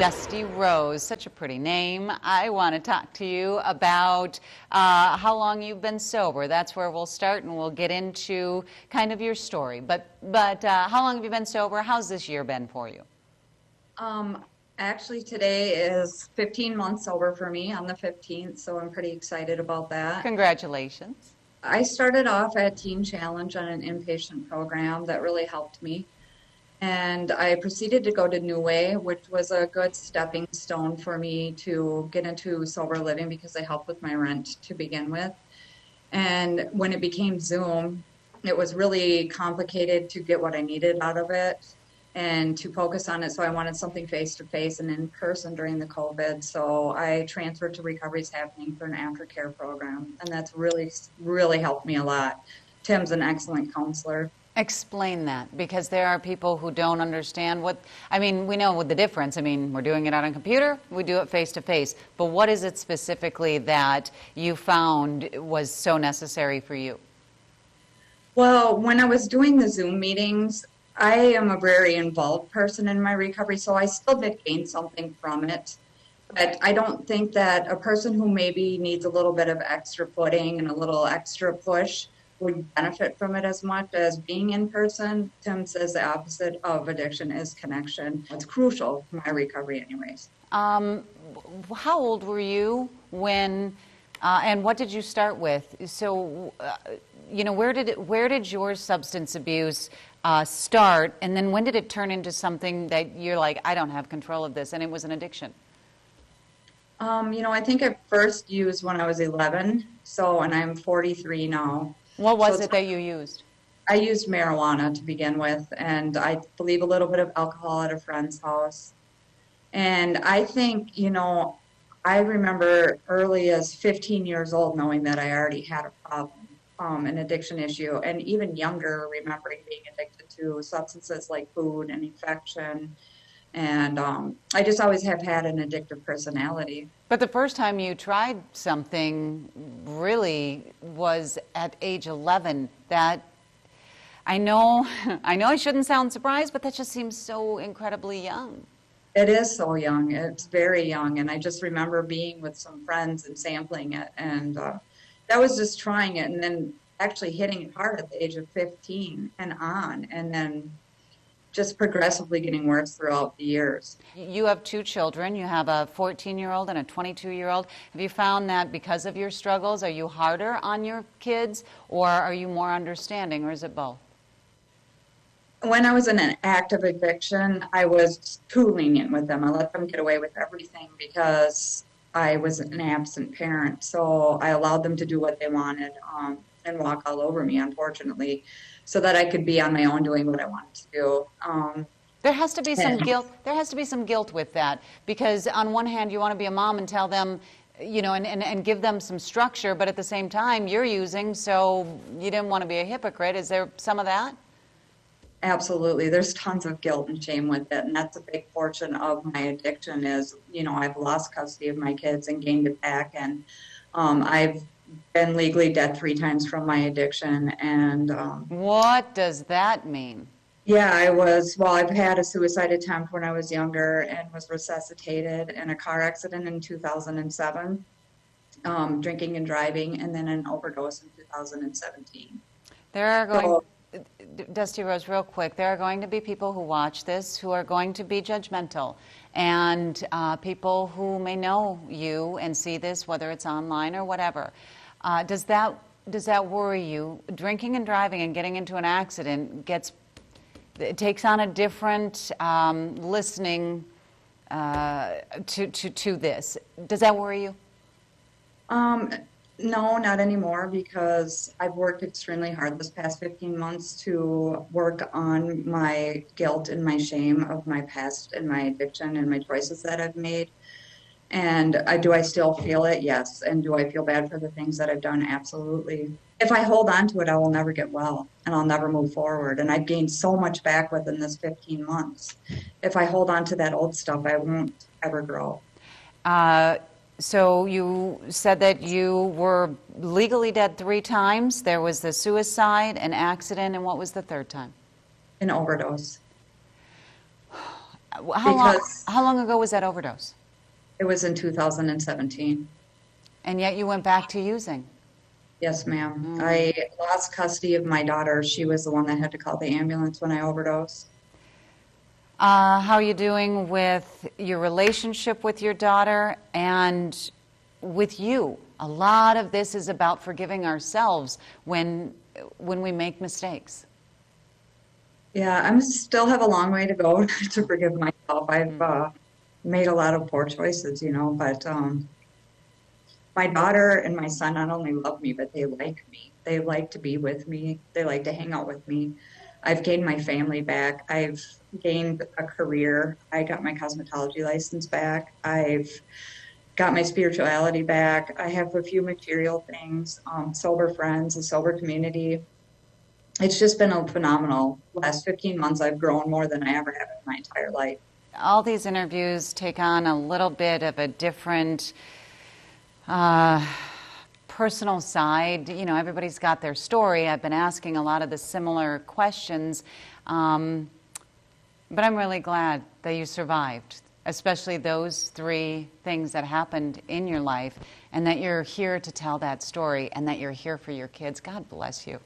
Dusty Rose, such a pretty name. I want to talk to you about how long you've been sober. That's where we'll start, and we'll get into kind of your story. But how long have you been sober? How's this year been for you? Actually, today is 15 months sober for me on the 15th, so I'm pretty excited about that. Congratulations. I started off at Teen Challenge on an inpatient program that really helped me. And I proceeded to go to New Way, which was a good stepping stone for me to get into sober living because they helped with my rent to begin with. And when it became Zoom, it was really complicated to get what I needed out of it and to focus on it. So I wanted something face-to-face and in person during the COVID. So I transferred to Recovery's Happening for an aftercare program. And that's really, really helped me a lot. Tim's an excellent counselor. Explain that, because there are people who don't understand what, I mean, we know what the difference. I mean, we're doing it on a computer, we do it face-to-face. But what is it specifically that you found was so necessary for you? Well, when I was doing the Zoom meetings, I am a very involved person in my recovery, so I still did gain something from it. But I don't think that a person who maybe needs a little bit of extra footing and a little extra push would benefit from it as much as being in person. Tim says the opposite of addiction is connection. It's crucial for my recovery anyways. How old were you when, and what did you start with? So, you know, where did your substance abuse start, and then when did it turn into something that you're like, I don't have control of this, and it was an addiction? You know, I think I first used when I was 11, and I'm 43 now. What was it that you used? I used marijuana to begin with, and I believe a little bit of alcohol at a friend's house. And I think, you know, I remember early as 15 years old knowing that I already had a problem, an addiction issue, and even younger remembering being addicted to substances like food and affection. And I just always have had an addictive personality. But the first time you tried something really was at age 11. That, I know I shouldn't sound surprised, but that just seems so incredibly young. It is so young. It's very young. And I just remember being with some friends and sampling it. And that was just trying it and then actually hitting it hard at the age of 15 and on. And then just progressively getting worse throughout the years. You have two children. You have a 14-year-old and a 22-year-old. Have you found that because of your struggles, are you harder on your kids, or are you more understanding, or is it both? When I was in an active eviction, I was too lenient with them. I let them get away with everything because I was an absent parent. So I allowed them to do what they wanted and walk all over me, unfortunately, so that I could be on my own doing what I wanted to do. There has to be some guilt. There has to be some guilt with that, because on one hand you want to be a mom and tell them, you know, and give them some structure, but at the same time you're using, so you didn't want to be a hypocrite. Is there some of that? Absolutely. There's tons of guilt and shame with it, and that's a big portion of my addiction is, you know, I've lost custody of my kids and gained it back, and I've been legally dead 3 times from my addiction. And what does that mean? Yeah, I've had a suicide attempt when I was younger and was resuscitated in a car accident in 2007, drinking and driving, and then an overdose in 2017. There are going, Dusty Rose, real quick, there are going to be people who watch this who are going to be judgmental, and people who may know you and see this, whether it's online or whatever. Does that worry you? Drinking and driving and getting into an accident it takes on a different listening to this. Does that worry you? No, not anymore, because I've worked extremely hard this past 15 months to work on my guilt and my shame of my past and my addiction and my choices that I've made. And do I still feel it? Yes. And do I feel bad for the things that I've done? Absolutely. If I hold on to it, I will never get well and I'll never move forward. And I've gained so much back within this 15 months. If I hold on to that old stuff, I won't ever grow. So you said that you were legally dead 3 times. There was the suicide, an accident, and what was the third time? An overdose. because How long ago was that overdose? it was in 2017. And yet you went back to using. Yes, ma'am. I lost custody of my daughter. She was the one that had to call the ambulance when I overdosed. How are you doing with your relationship with your daughter and with you? A lot of this is about forgiving ourselves when we make mistakes. Yeah, I'm still have a long way to go to forgive myself. I've made a lot of poor choices, but my daughter and my son not only love me, but they like me. They like to be with me. They like to hang out with me. I've gained my family back. I've gained a career. I got my cosmetology license back. I've got my spirituality back. I have a few material things, sober friends, a sober community. It's just been a phenomenal last 15 months. I've grown more than I ever have in my entire life. All these interviews take on a little bit of a different personal side. Everybody's got their story. I've been asking a lot of the similar questions, but I'm really glad that you survived, especially those 3 things that happened in your life, and that you're here to tell that story, and that you're here for your kids. God bless you.